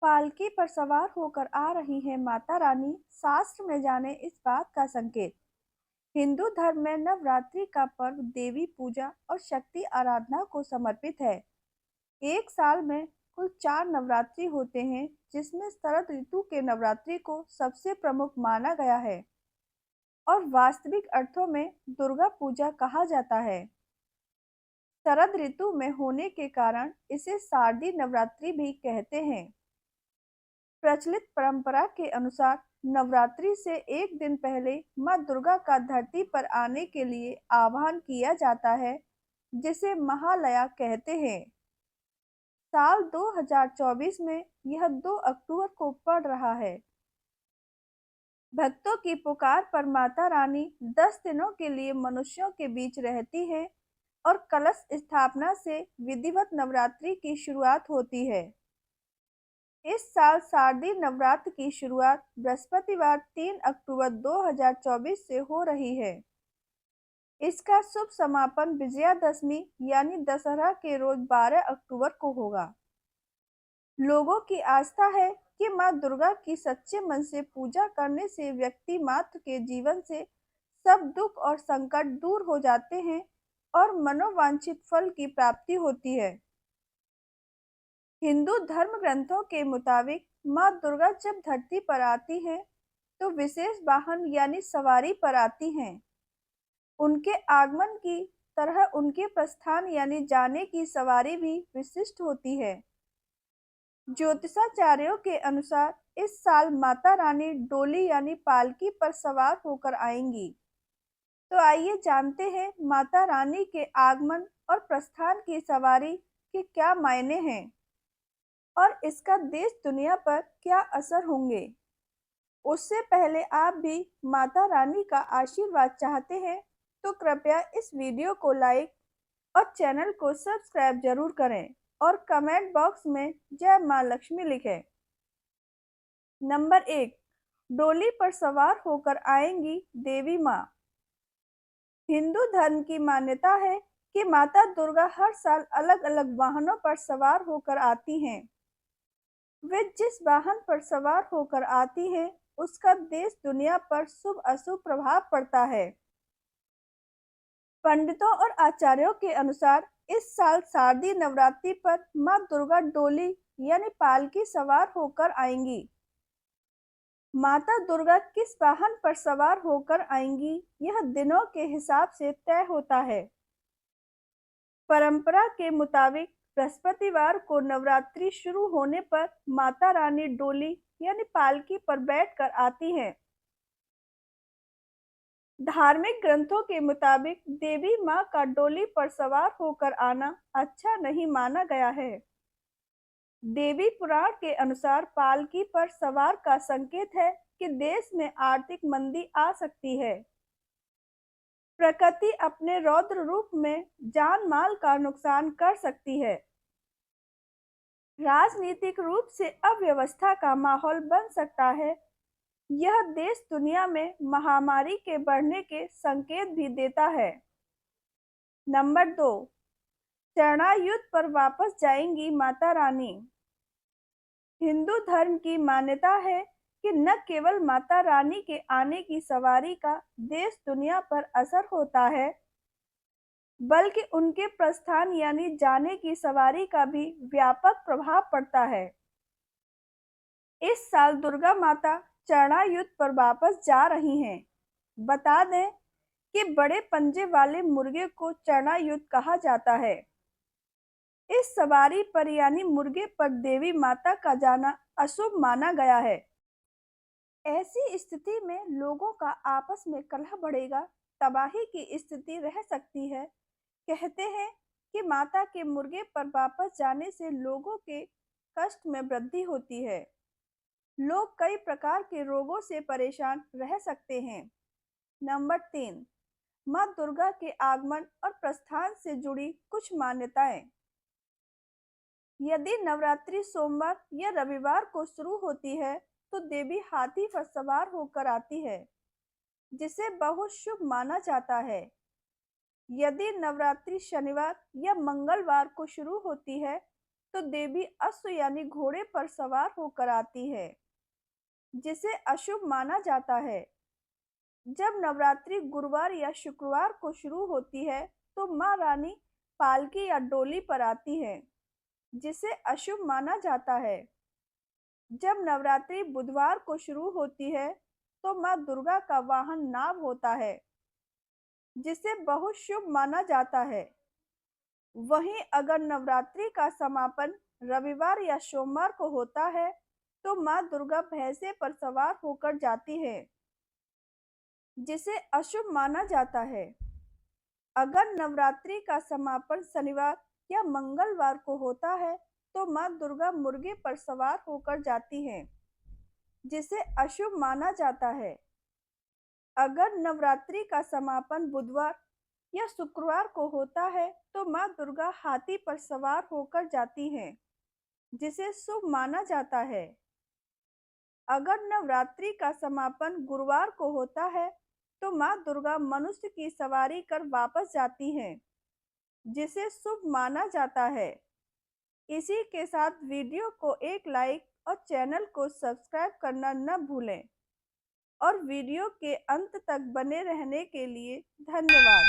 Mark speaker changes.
Speaker 1: पालकी पर सवार होकर आ रही है माता रानी, शास्त्र में जाने इस बात का संकेत। हिंदू धर्म में नवरात्रि का पर्व देवी पूजा और शक्ति आराधना को समर्पित है। एक साल में कुल 4 नवरात्रि होते हैं, जिसमें शरद ऋतु के नवरात्रि को सबसे प्रमुख माना गया है और वास्तविक अर्थों में दुर्गा पूजा कहा जाता है। शरद ऋतु में होने के कारण इसे शारदीय नवरात्रि भी कहते हैं। प्रचलित परंपरा के अनुसार नवरात्रि से एक दिन पहले मां दुर्गा का धरती पर आने के लिए आह्वान किया जाता है, जिसे महालया कहते हैं। साल 2024 में यह 2 अक्टूबर को पड़ रहा है। भक्तों की पुकार पर माता रानी 10 दिनों के लिए मनुष्यों के बीच रहती है और कलश स्थापना से विधिवत नवरात्रि की शुरुआत होती है। इस साल शारदीय नवरात्र की शुरुआत बृहस्पतिवार 3 अक्टूबर 2024 से हो रही है। इसका शुभ समापन विजयादशमी यानी दशहरा के रोज 12 अक्टूबर को होगा। लोगों की आस्था है कि मां दुर्गा की सच्चे मन से पूजा करने से व्यक्ति मात्र के जीवन से सब दुख और संकट दूर हो जाते हैं और मनोवांछित फल की प्राप्ति होती है। हिंदू धर्म ग्रंथों के मुताबिक मां दुर्गा जब धरती पर आती हैं, तो विशेष वाहन यानी सवारी पर आती हैं। उनके आगमन की तरह उनके प्रस्थान यानी जाने की सवारी भी विशिष्ट होती है। ज्योतिषाचार्यों के अनुसार इस साल माता रानी डोली यानी पालकी पर सवार होकर आएंगी। तो आइए जानते हैं माता रानी के आगमन और प्रस्थान की सवारी के क्या मायने हैं और इसका देश दुनिया पर क्या असर होंगे। उससे पहले आप भी माता रानी का आशीर्वाद चाहते हैं, तो कृपया इस वीडियो को लाइक और चैनल को सब्सक्राइब जरूर करें और कमेंट बॉक्स में जय मां लक्ष्मी लिखें। नंबर 1, डोली पर सवार होकर आएंगी देवी मां। हिंदू धर्म की मान्यता है कि माता दुर्गा हर साल अलग अलग वाहनों पर सवार होकर आती हैं। वे जिस वाहन पर सवार होकर आती हैं, उसका देश दुनिया पर शुभ अशुभ प्रभाव पड़ता है। पंडितों और आचार्यों के अनुसार इस साल शारदीय नवरात्रि पर मां दुर्गा डोली यानी पालकी सवार होकर आएंगी। माता दुर्गा किस वाहन पर सवार होकर आएंगी, यह दिनों के हिसाब से तय होता है। परंपरा के मुताबिक बृहस्पतिवार को नवरात्रि शुरू होने पर माता रानी डोली यानी पालकी पर बैठकर आती हैं। धार्मिक ग्रंथों के मुताबिक देवी मां का डोली पर सवार होकर आना अच्छा नहीं माना गया है। देवी पुराण के अनुसार पालकी पर सवार का संकेत है कि देश में आर्थिक मंदी आ सकती है। प्रकृति अपने रौद्र रूप में जान माल का नुकसान कर सकती है। राजनीतिक रूप से अव्यवस्था का माहौल बन सकता है। यह देश दुनिया में महामारी के बढ़ने के संकेत भी देता है। नंबर 2, चरणायुद्ध पर वापस जाएंगी माता रानी। हिंदू धर्म की मान्यता है कि न केवल माता रानी के आने की सवारी का देश दुनिया पर असर होता है, बल्कि उनके प्रस्थान यानी जाने की सवारी का भी व्यापक प्रभाव पड़ता है। इस साल दुर्गा माता चरणायुद्ध पर वापस जा रही हैं। बता दें कि बड़े पंजे वाले मुर्गे को चरणायुद्ध कहा जाता है। इस सवारी पर यानी मुर्गे पर देवी माता का जाना अशुभ माना गया है। ऐसी स्थिति में लोगों का आपस में कलह बढ़ेगा, तबाही की स्थिति रह सकती है। कहते हैं कि माता के मुर्गे पर वापस जाने से लोगों के कष्ट में वृद्धि होती है। लोग कई प्रकार के रोगों से परेशान रह सकते हैं। नंबर 3, मां दुर्गा के आगमन और प्रस्थान से जुड़ी कुछ मान्यताएं। यदि नवरात्रि सोमवार या रविवार को शुरू होती है, तो देवी हाथी पर सवार होकर आती है, जिसे बहुत शुभ माना जाता है। यदि नवरात्रि शनिवार या मंगलवार को शुरू होती है, तो देवी अश्व यानी घोड़े पर सवार होकर आती है, जिसे अशुभ माना जाता है। जब नवरात्रि गुरुवार या शुक्रवार को शुरू होती है, तो मां रानी पालकी या डोली पर आती है, जिसे अशुभ माना जाता है। जब नवरात्रि बुधवार को शुरू होती है, तो मां दुर्गा का वाहन नाव होता है, जिसे बहुत शुभ माना जाता है। वहीं अगर नवरात्रि का समापन रविवार या सोमवार को होता है, तो मां दुर्गा भैंसे पर सवार होकर जाती है, जिसे अशुभ माना जाता है। अगर नवरात्रि का समापन शनिवार या मंगलवार को होता है, तो मां दुर्गा मुर्गे पर सवार होकर जाती हैं, जिसे अशुभ माना जाता है। अगर नवरात्रि का समापन बुधवार या शुक्रवार को होता है, तो मां दुर्गा हाथी पर सवार होकर जाती हैं, जिसे शुभ माना जाता है। अगर नवरात्रि का समापन गुरुवार को होता है, तो मां दुर्गा मनुष्य की सवारी कर वापस जाती हैं, जिसे शुभ माना जाता है। इसी के साथ वीडियो को एक लाइक और चैनल को सब्सक्राइब करना न भूलें और वीडियो के अंत तक बने रहने के लिए धन्यवाद।